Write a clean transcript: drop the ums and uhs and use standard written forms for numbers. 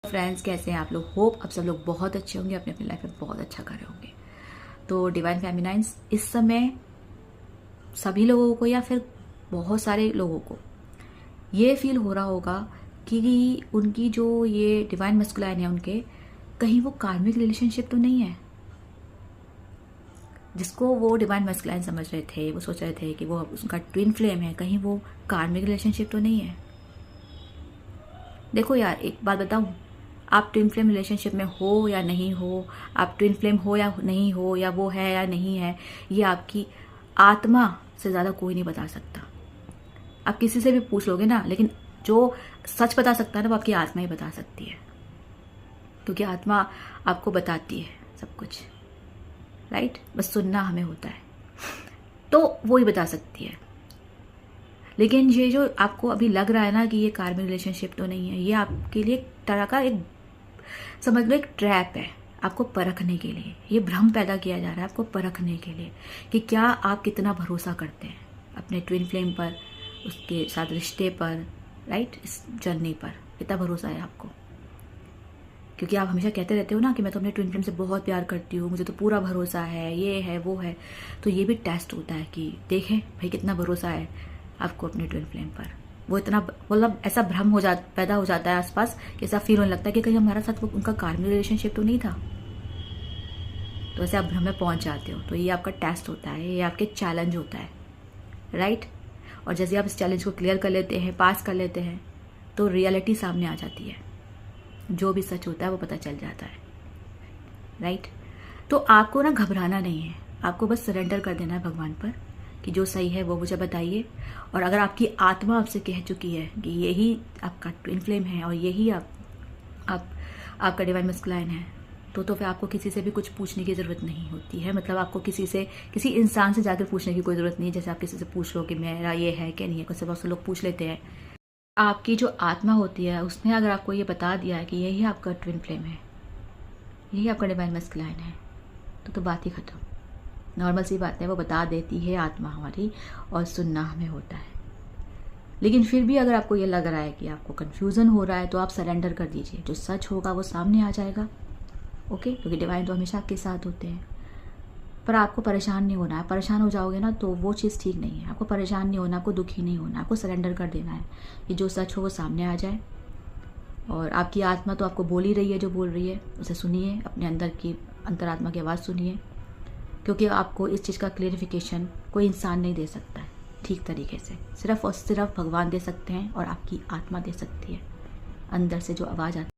Friends, कैसे हैं आप लोग? होप आप सब लोग बहुत अच्छे होंगे, अपने अपनी लाइफ में बहुत अच्छा कर रहे होंगे। तो डिवाइन फेमिनाइंस इस समय सभी लोगों को या फिर बहुत सारे लोगों को ये फील हो रहा होगा कि उनकी जो ये डिवाइन मस्कुलाइन है उनके कहीं वो कार्मिक रिलेशनशिप तो नहीं है। जिसको वो डिवाइन मस्कुलाइन समझ रहे थे, वो सोच रहे थे कि वो उसका ट्विन फ्लेम है, कहीं वो कार्मिक रिलेशनशिप तो नहीं है। देखो यार, एक बात बताऊं, आप ट्विन फ्लेम रिलेशनशिप में हो या नहीं हो, आप ट्विन फ्लेम हो या नहीं हो, या वो है या नहीं है, ये आपकी आत्मा से ज़्यादा कोई नहीं बता सकता। आप किसी से भी पूछ लोगे ना, लेकिन जो सच बता सकता है ना वो आपकी आत्मा ही बता सकती है, क्योंकि आत्मा आपको बताती है सब कुछ, राइट? बस सुनना हमें होता है, तो वो ही बता सकती है। लेकिन ये जो आपको अभी लग रहा है ना कि ये कार्मिक रिलेशनशिप तो नहीं है, ये आपके लिए एक तरह का एक समझ लो एक ट्रैप है, आपको परखने के लिए। ये भ्रम पैदा किया जा रहा है आपको परखने के लिए कि क्या आप कितना भरोसा करते हैं अपने ट्विन फ्लेम पर, उसके साथ रिश्ते पर, राइट? इस जर्नी पर कितना भरोसा है आपको। क्योंकि आप हमेशा कहते रहते हो ना कि मैं तो अपने ट्विन फ्लेम से बहुत प्यार करती हूँ, मुझे तो पूरा भरोसा है, ये है वो है। तो ये भी टेस्ट होता है कि देखें भाई कितना भरोसा है आपको अपने ट्विन फ्लेम पर। वो इतना मतलब ऐसा भ्रम पैदा हो जाता है आसपास कि ऐसा फील होने लगता है कि कहीं हमारा साथ वो उनका कार्मिक रिलेशनशिप तो नहीं था। तो ऐसे आप भ्रम में पहुंच जाते हो। तो ये आपका टेस्ट होता है, ये आपके चैलेंज होता है, राइट? और जैसे आप इस चैलेंज को क्लियर कर लेते हैं, पास कर लेते हैं, तो रियलिटी सामने आ जाती है। जो भी सच होता है वो पता चल जाता है, राइट? तो आपको ना घबराना नहीं है, आपको बस सरेंडर कर देना है भगवान पर कि जो सही है वो मुझे बताइए। और अगर आपकी आत्मा आपसे कह चुकी है कि यही आपका ट्विन फ्लेम है और यही आपका डिवाइन मस्कुलाइन है, तो फिर आपको किसी से भी कुछ पूछने की ज़रूरत नहीं होती है। मतलब आपको किसी इंसान से जाकर पूछने की कोई ज़रूरत नहीं है। जैसे आप किसी से पूछ लो कि मेरा ये है क्या नहीं है, कुछ बहुत से लोग पूछ लेते हैं। आपकी जो आत्मा होती है उसने अगर आपको ये बता दिया है कि यही आपका ट्विन फ्लेम है, यही आपका डिवाइन मस्कुलाइन है, तो बात ही खत्म। नॉर्मल सी बात है, वो बता देती है आत्मा हमारी, और सुनना हमें होता है। लेकिन फिर भी अगर आपको ये लग रहा है कि आपको कन्फ्यूज़न हो रहा है, तो आप सरेंडर कर दीजिए। जो सच होगा वो सामने आ जाएगा, ओके? क्योंकि डिवाइन तो हमेशा आपके साथ होते हैं। पर आपको परेशान नहीं होना है। परेशान हो जाओगे ना तो वो चीज़ ठीक नहीं है। आपको परेशान नहीं होना, आपको दुखी नहीं होना, आपको सरेंडर कर देना है कि जो सच हो वो सामने आ जाए। और आपकी आत्मा तो आपको बोल ही रही है, जो बोल रही है उसे सुनिए, अपने अंदर की अंतरात्मा की आवाज़ सुनिए, क्योंकि आपको इस चीज़ का क्लेरिफिकेशन कोई इंसान नहीं दे सकता है ठीक तरीके से। सिर्फ और सिर्फ भगवान दे सकते हैं और आपकी आत्मा दे सकती है, अंदर से जो आवाज़ आती है।